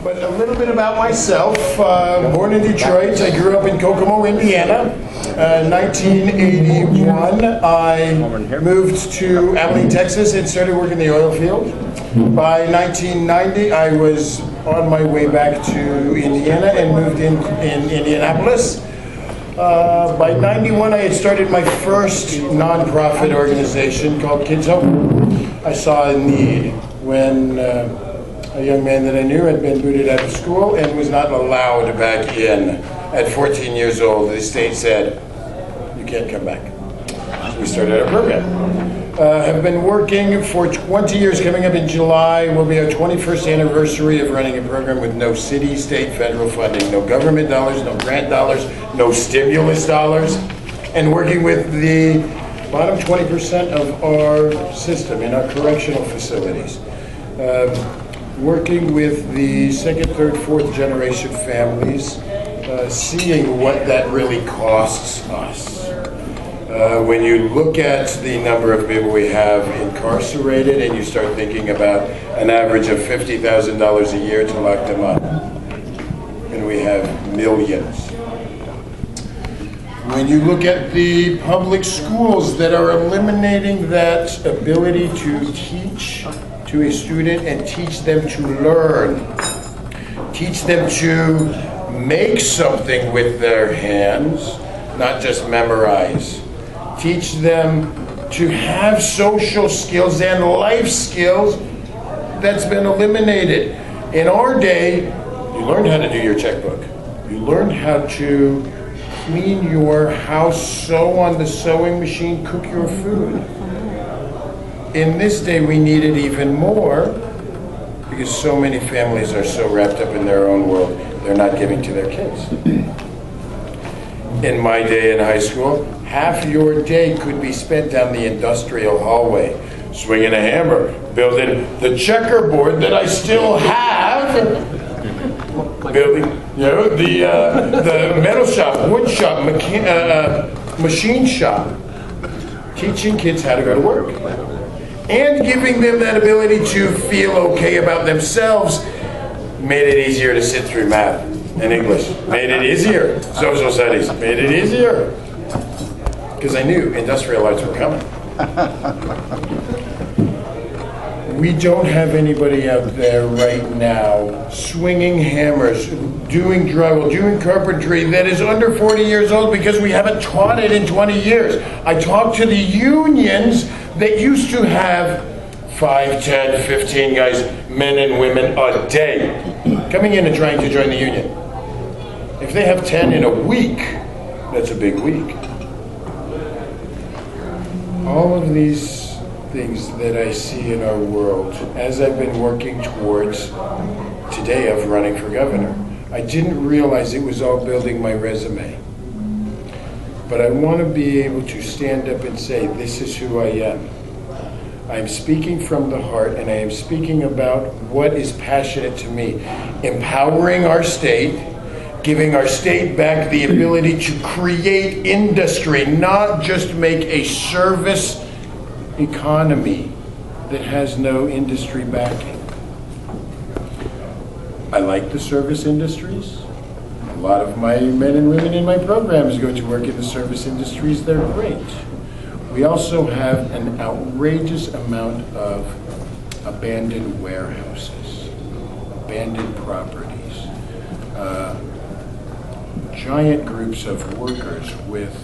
But a little bit about myself. Born in Detroit, I grew up in Kokomo, Indiana. 1981, I moved to Abilene, Texas, and started working in the oil field. By 1990, I was on my way back to Indiana and moved in Indianapolis. By 91, I had started my first nonprofit organization called Kids Hope. I saw a need when a young man that I knew had been booted out of school and was not allowed back in. At 14 years old, the state said, you can't come back. So we started our program. Have been working for 20 years. Coming up in July will be our 21st anniversary of running a program with no city, state, federal funding, no government dollars, no grant dollars, no stimulus dollars, and working with the bottom 20% of our system in our correctional facilities. Working with the second, third, fourth generation families, seeing what that really costs us. When you look at the number of people we have incarcerated and you start thinking about an average of $50,000 a year to lock them up, and we have millions. When you look at the public schools that are eliminating that ability to teach to a student and teach them to learn, teach them to make something with their hands, not just memorize. Teach them to have social skills and life skills, that's been eliminated. In our day, you learned how to do your checkbook. You learned how to clean your house, sew on the sewing machine, cook your food. In this day, we need it even more because so many families are so wrapped up in their own world, they're not giving to their kids. In my day in high school, half your day could be spent down the industrial hallway, swinging a hammer, building the checkerboard that I still have, building, the metal shop, wood shop, machine shop, teaching kids how to go to work, and giving them that ability to feel okay about themselves. Made it easier to sit through math and English. Made it easier. Social studies. Made it easier. Because I knew industrial arts were coming. We don't have anybody out there right now swinging hammers, doing drywall, doing carpentry that is under 40 years old because we haven't taught it in 20 years. I talked to the unions that used to have 5, 10, 15 guys, men and women a day, coming in and trying to join the union. If they have 10 in a week, that's a big week. All of these things that I see in our world, as I've been working towards today of running for governor, I didn't realize it was all building my resume. But I want to be able to stand up and say, this is who I am. I'm speaking from the heart, and I am speaking about what is passionate to me. Empowering our state, giving our state back the ability to create industry, not just make a service economy that has no industry backing. I like the service industries. A lot of my men and women in my programs go to work in the service industries. They're great. We also have an outrageous amount of abandoned warehouses, abandoned properties, giant groups of workers with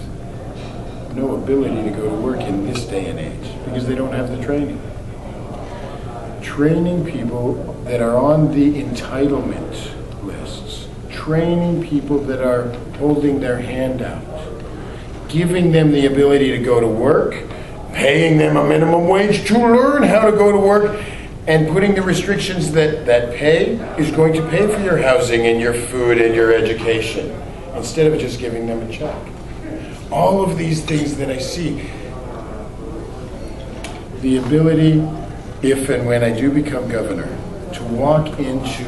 no ability to go to work in this day and age because they don't have the training. Training people that are on the entitlement lists, training people that are holding their hand out, giving them the ability to go to work, paying them a minimum wage to learn how to go to work, and putting the restrictions that pay is going to pay for your housing and your food and your education, instead of just giving them a check. All of these things that I see, the ability, if and when I do become governor, to walk into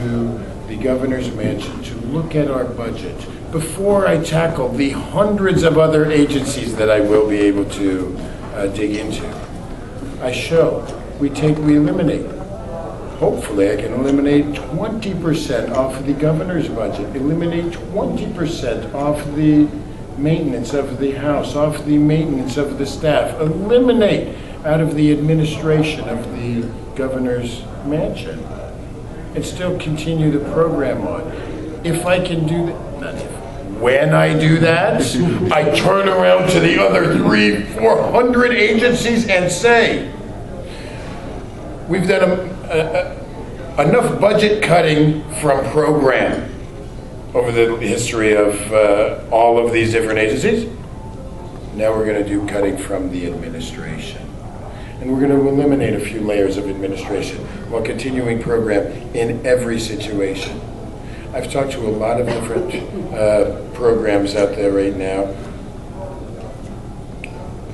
the governor's mansion, to look at our budget, before I tackle the hundreds of other agencies that I will be able to dig into. I show, we eliminate. hopefully I can eliminate 20% off of the governor's budget, eliminate 20% off the maintenance of the house, off the maintenance of the staff, eliminate out of the administration of the governor's mansion, and still continue the program on. If I can do that, not if, when I do that, I turn around to the other 300-400 agencies and say, we've done enough budget cutting from program over the history of all of these different agencies. Now we're going to do cutting from the administration. And we're going to eliminate a few layers of administration while continuing program in every situation. I've talked to a lot of different programs out there right now.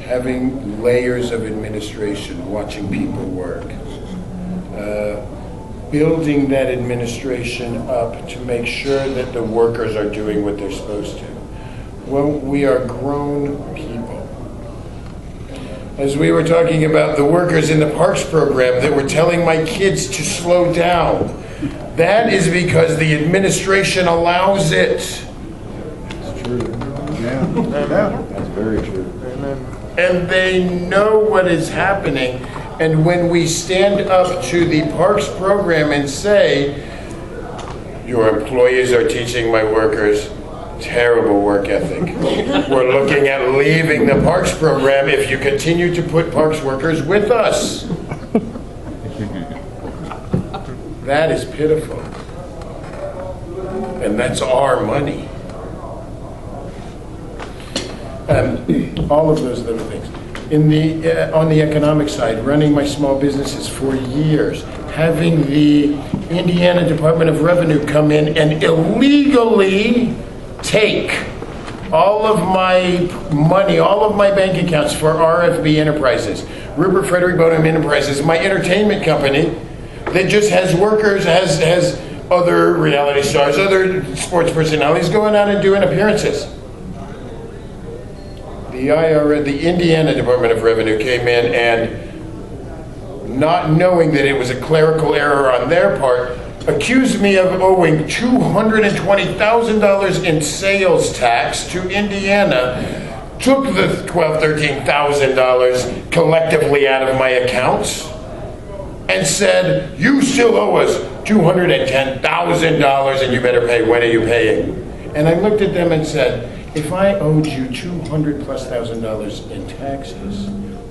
Having layers of administration, watching people work. Building that administration up to make sure that the workers are doing what they're supposed to. Well, we are grown people. As we were talking about the workers in the parks program that were telling my kids to slow down, that is because the administration allows it. That's true. Yeah, that's very true. And they know what is happening. And when we stand up to the parks program and say, your employees are teaching my workers terrible work ethic. We're looking at leaving the parks program if you continue to put parks workers with us. That is pitiful. And that's our money. All of those little things. On the economic side, running my small businesses for years, having the Indiana Department of Revenue come in and illegally take all of my money, all of my bank accounts for RFB Enterprises, Rupert Boneham Enterprises, my entertainment company that just has workers, has other reality stars, other sports personalities going out and doing appearances. The IRS, the Indiana Department of Revenue came in and, not knowing that it was a clerical error on their part, accused me of owing $220,000 in sales tax to Indiana, took the $12,000, $13,000 collectively out of my accounts, and said, you still owe us $210,000 and you better pay. When are you paying? And I looked at them and said, if I owed you $200,000+ in taxes,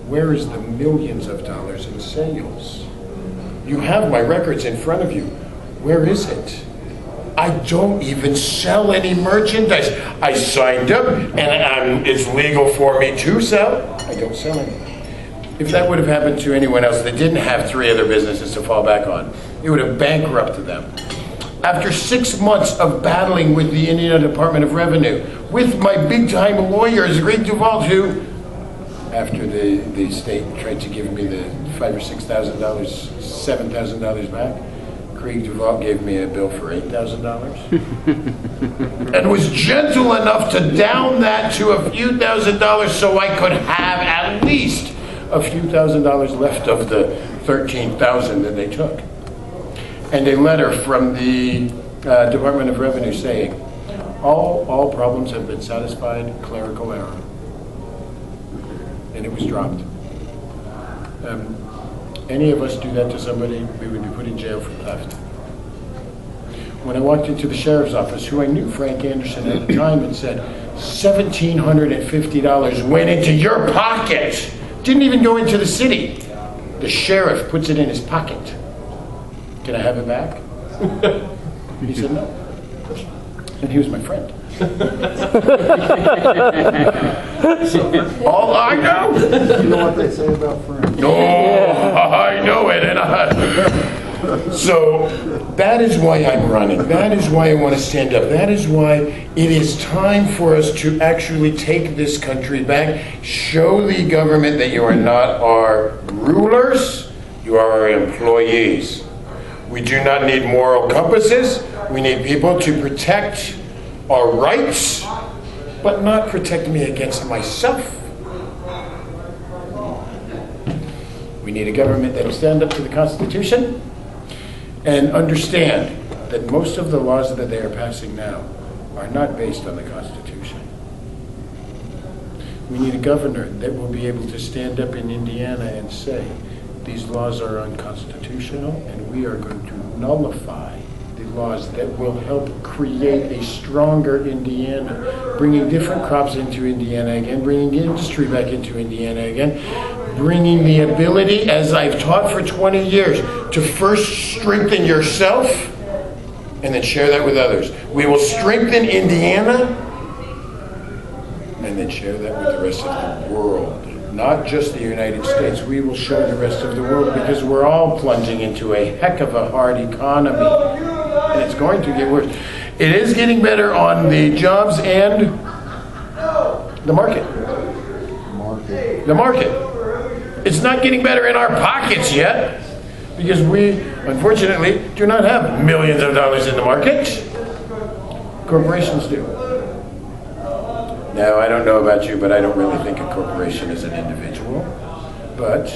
where is the millions of dollars in sales? You have my records in front of you. Where is it? I don't even sell any merchandise. I signed up and it's legal for me to sell. I don't sell any. If that would have happened to anyone else that didn't have 3 other businesses to fall back on, it would have bankrupted them. After 6 months of battling with the Indiana Department of Revenue, with my big-time lawyers, Greg Duvall, who, after the state tried to give me the $5,000 or $6,000, $7,000 back, Craig Duvall gave me a bill for $8,000 and was gentle enough to down that to a few $1,000s so I could have at least a few $1,000s left of the $13,000 that they took. And a letter from the Department of Revenue saying, all problems have been satisfied, clerical error. And it was dropped. Any of us do that to somebody, we would be put in jail for theft. When I walked into the sheriff's office, who I knew, Frank Anderson at the time, and said, $1,750 went into your pocket. Didn't even go into the city. The sheriff puts it in his pocket. Can I have it back? He said no. And he was my friend. All I know. You know what they say about friends? No, I know it. So that is why I'm running. That is why I want to stand up. That is why it is time for us to actually take this country back. Show the government that you are not our rulers, you are our employees. We do not need moral compasses. We need people to protect our rights, but not protect me against myself. We need a government that will stand up to the Constitution. and understand that most of the laws that they are passing now are not based on the Constitution. We need a governor that will be able to stand up in Indiana and say, these laws are unconstitutional, and we are going to nullify the laws that will help create a stronger Indiana, bringing different crops into Indiana again, bringing industry back into Indiana again, bringing the ability, as I've taught for 20 years, to first strengthen yourself and then share that with others. We will strengthen Indiana and then share that with the rest of the world. Not just the United States. We will show the rest of the world because we're all plunging into a heck of a hard economy. And it's going to get worse. It is getting better on the jobs and the market. The market. It's not getting better in our pockets yet because we, unfortunately, do not have millions of dollars in the market. Corporations do. Now, I don't know about you, but I don't really think a corporation is an individual. But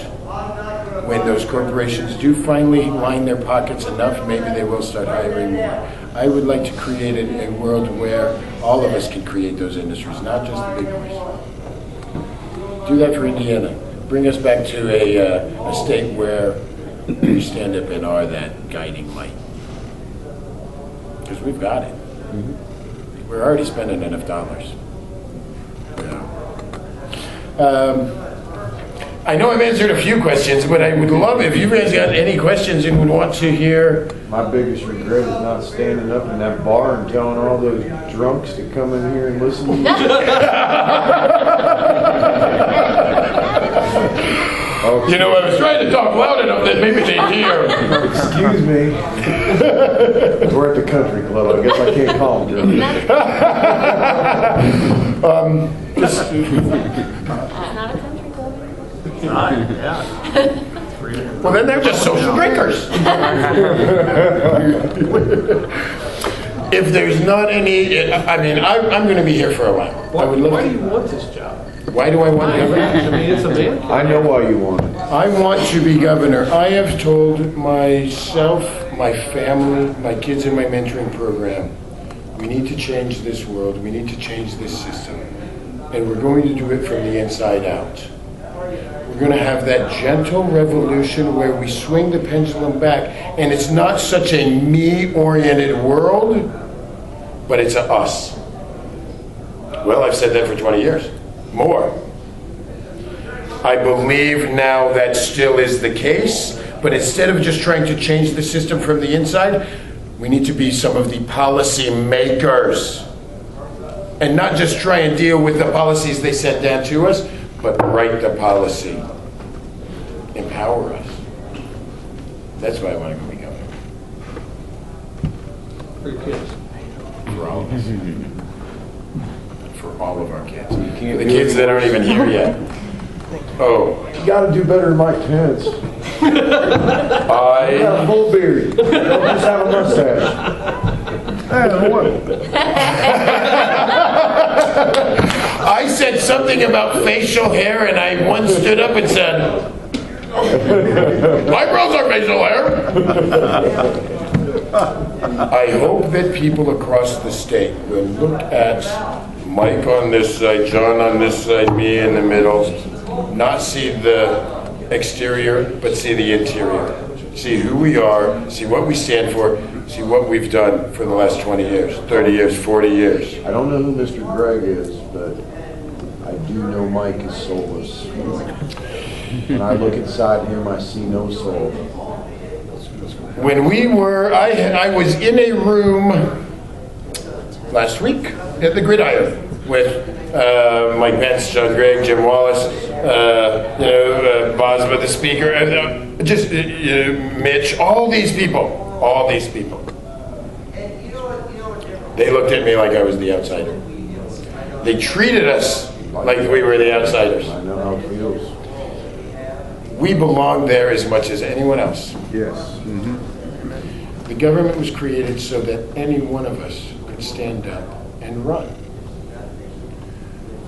when those corporations do finally line their pockets enough, maybe they will start hiring more. I would like to create a world where all of us can create those industries, not just the big boys. Do that for Indiana. Bring us back to a state where we stand up and are that guiding light. Because we've got it. We're already spending enough dollars. I know I've answered a few questions, but I would love if you guys got any questions and would want to hear. My biggest regret is not standing up in that bar and telling all those drunks to come in here and listen to you. Okay. You know, I was trying to talk loud enough that maybe they'd hear. Excuse me. We're at the country club. I guess I can't call them drunk. It's not a country club. It's not, yeah. Well, then they're just social drinkers. If there's not any, I mean, I'm going to be here for a while. Why do you want this job? Why do I want governor? I mean, it's amazing. I know why you want it. I want to be governor. I have told myself, my family, my kids in my mentoring program, we need to change this world. We need to change this system. And we're going to do it from the inside out. We're going to have that gentle revolution where we swing the pendulum back. And it's not such a me-oriented world, but it's a us. Well, I've said that for 20 years. More. I believe now that still is the case, but instead of just trying to change the system from the inside, we need to be some of the policy makers. And not just try and deal with the policies they sent down to us, but write the policy. Empower us. That's why I want to go be governor. For your kids. For all of us. For all of our kids. For the kids that aren't even here yet. Oh. You gotta do better than Mike Pence. You got a full beard. You don't just have a mustache. I said something about facial hair, and I once stood up and said, "My girls are facial hair." I hope that people across the state will look at Mike on this side, John on this side, me in the middle, not see the exterior, but see the interior. See who we are, see what we stand for, see what we've done for the last 20 years, 30 years, 40 years. I don't know who Mr. Gregg is, but I do know Mike is soulless. When I look inside him, I see no soul. When we were, I was in a room last week at the Gridiron with Mike Pence, John Gregg, Jim Wallace, Bosma, the speaker, Mitch, all these people. They looked at me like I was the outsider. They treated us like we were the outsiders. I know how it feels. We belong there as much as anyone else. Yes. The government was created so that any one of us could stand up and run.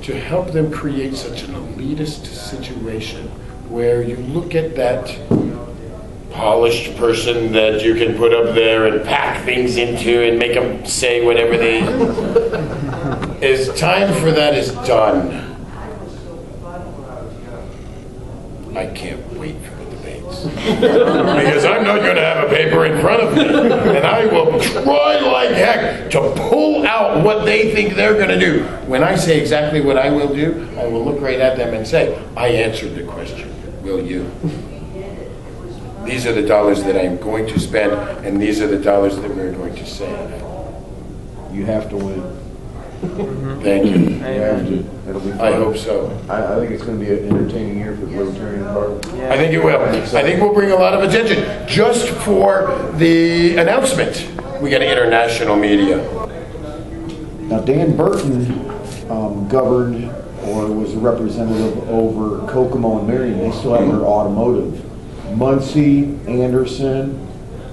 To help them create such an elitist situation where you look at that polished person that you can put up there and pack things into and make them say whatever they... Time for that is done. I can't wait for the debates. Because I'm not going to have a paper in front of me. And I will try like heck to pull out what they think they're going to do. When I say exactly what I will do, I will look right at them and say, I answered the question. Will you? These are the dollars that I'm going to spend, and these are the dollars that we're going to save. You have to win. Thank you. You have to. It'll be fun. I hope so. I think it's going to be an entertaining year for the Libertarian Party. I think it will. I think we'll bring a lot of attention. Just for the announcement, we got international media. Now, Dan Burton governed or was a representative over Kokomo and Marion. They still have their automotive. Muncie, Anderson,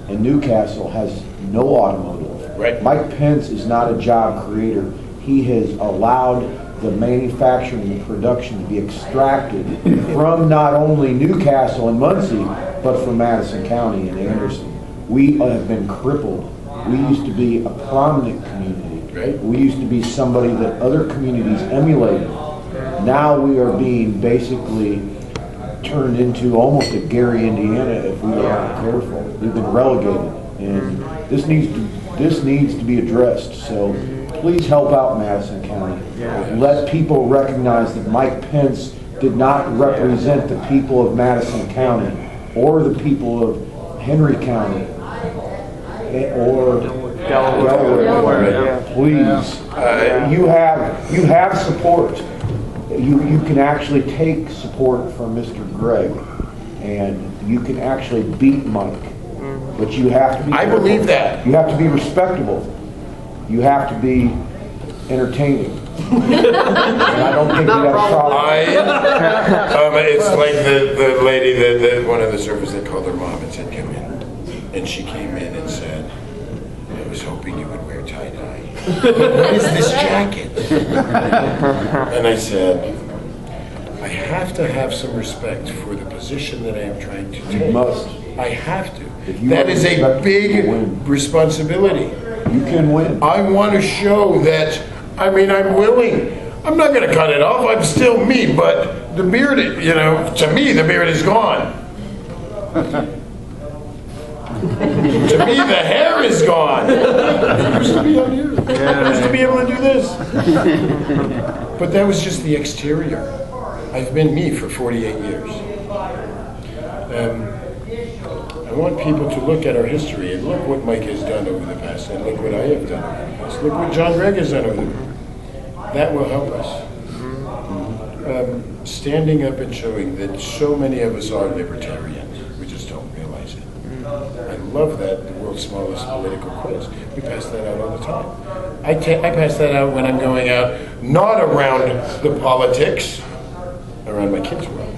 and Newcastle has no automotive. Right. Mike Pence is not a job creator. He has allowed the manufacturing and production to be extracted from not only Newcastle and Muncie, but from Madison County and Anderson. We have been crippled. We used to be a prominent community. Right. We used to be somebody that other communities emulated. Now we are being basically turned into almost a Gary, Indiana, if we aren't careful. We've been relegated, and this needs to be addressed. So please help out Madison County. Let people recognize that Mike Pence did not represent the people of Madison County or the people of Henry County or Delaware. Please, you have support. You can actually take support from Mr. Gregg, and you can actually beat Mike. But you have to be. I believe that. You have to be respectable. You have to be entertaining. And I don't think we got a problem. It's like the lady that one of the surfers that called her mom and said, "Come in," and she came in and said, "I was hoping you would wear tie-dye. What is this jacket?" And I said, I have to have some respect for the position that I am trying to take. You must. I have to. If you That is a respect, big you win. responsibility. You can win. I want to show that, I'm willing. I'm not going to cut it off. I'm still me, but the beard, to me, the beard is gone. To me, the hair is gone. I used to be out here. I used to be able to do this. But that was just the exterior. I've been me for 48 years. I want people to look at our history and look what Mike has done over the past, and look what I have done over the past. Look what John Gregg has done over the past. That will help us. Standing up and showing that so many of us are libertarians. We just don't realize it. I love that, the world's smallest political quiz. We pass that out all the time. I pass that out when I'm going out, not around the politics, around my kids' world,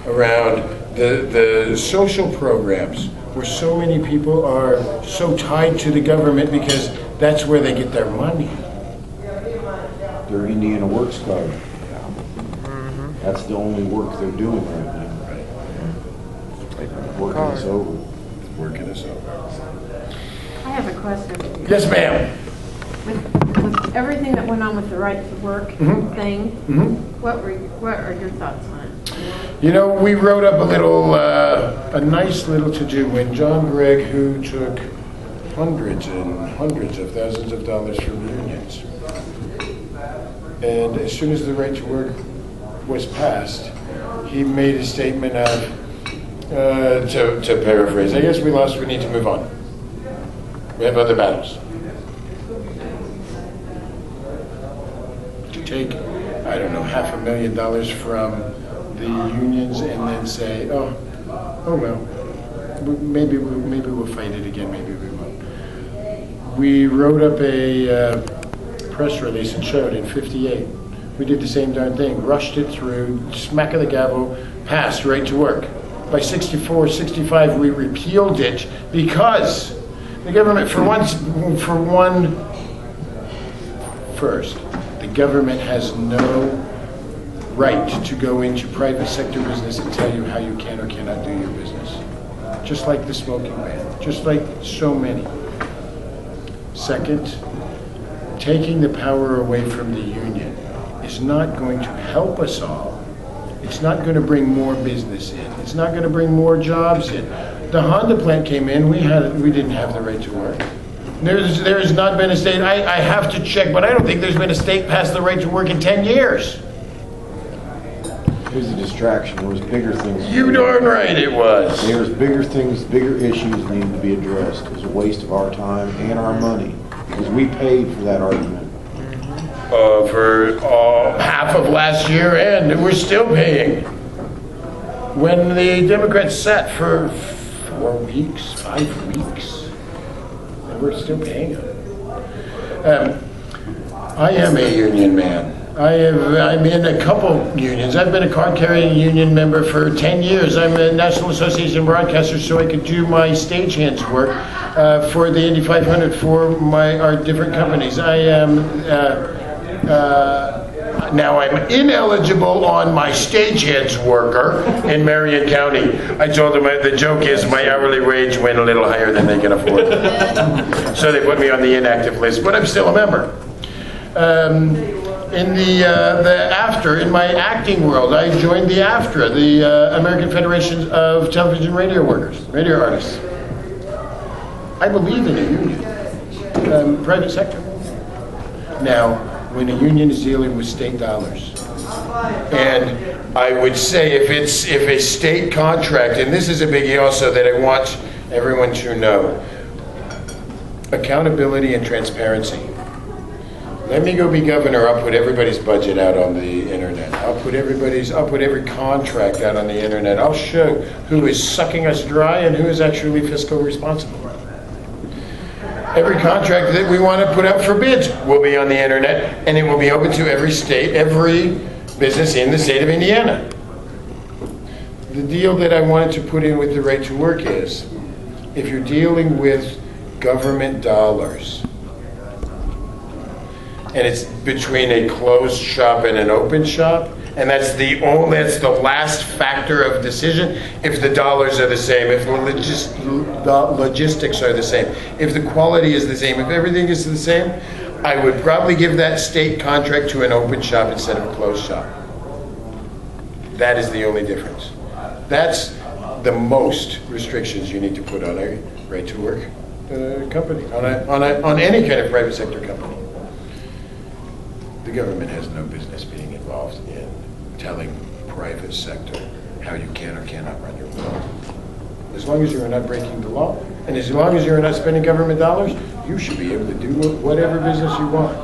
around the social programs where so many people are so tied to the government because that's where they get their money. Their Indiana Works Card. That's the only work they're doing right now. Working us over. Working us over. I have a question for you. Yes, ma'am. With everything that went on with the right to work thing, what are your thoughts on it? We wrote up a nice little to-do when John Gregg, who took hundreds and hundreds of thousands of dollars from unions, and as soon as the right to work was passed, he made a statement of, to paraphrase, I guess we lost, we need to move on. We have other battles. To take, I don't know, $500,000 from the unions and then say, oh well, maybe we'll fight it again, maybe we won't. We wrote up a press release and showed in '58. We did the same darn thing, rushed it through, smack of the gavel, passed right to work. By 64, 65, we repealed it because the government, first, the government has no right to go into private sector business and tell you how you can or cannot do your business. just like the smoking ban, just like so many. Second, taking the power away from the union is not going to help us all. It's not going to bring more business in. It's not going to bring more jobs in. The Honda plant came in, we didn't have the right to work. There has not been a state, I have to check, but I don't think there's been a state passed the right to work in 10 years. It was a distraction. There was bigger things. You darn right it was. There was bigger things, bigger issues needed to be addressed. It was a waste of our time and our money, because we paid for that argument. For half of last year, and we're still paying. When the Democrats sat for 4 weeks, 5 weeks, and we're still paying them. I am a union man. I'm in a couple unions. I've been a card-carrying union member for 10 years. I'm a National Association of Broadcasters, so I could do my stagehands work for the Indy 500 for our different companies. I am now I'm ineligible on my stagehands worker in Marion County. I told them the joke is my hourly wage went a little higher than they can afford. So they put me on the inactive list, but I'm still a member. In in my acting world, I joined the AFTRA, the American Federation of Television Radio Workers, radio artists. I believe in a union, private sector. Now, when a union is dealing with state dollars, and I would say if a state contract, and this is a biggie also that I want everyone to know, accountability and transparency. Let me go be governor, I'll put everybody's budget out on the internet. I'll put every contract out on the internet. I'll show who is sucking us dry and who is actually fiscally responsible. Every contract that we want to put out for bids will be on the internet, and it will be open to every state, every business in the state of Indiana. The deal that I wanted to put in with the right to work is, if you're dealing with government dollars, and it's between a closed shop and an open shop, and that's the last factor of decision. If the dollars are the same, if the logistics are the same, if the quality is the same, if everything is the same, I would probably give that state contract to an open shop instead of a closed shop. That is the only difference. That's the most restrictions you need to put on a right to work company, on any kind of private sector company. The government has no business being involved in telling private sector how you can or cannot run your world. As long as you're not breaking the law, and as long as you're not spending government dollars, you should be able to do whatever business you want.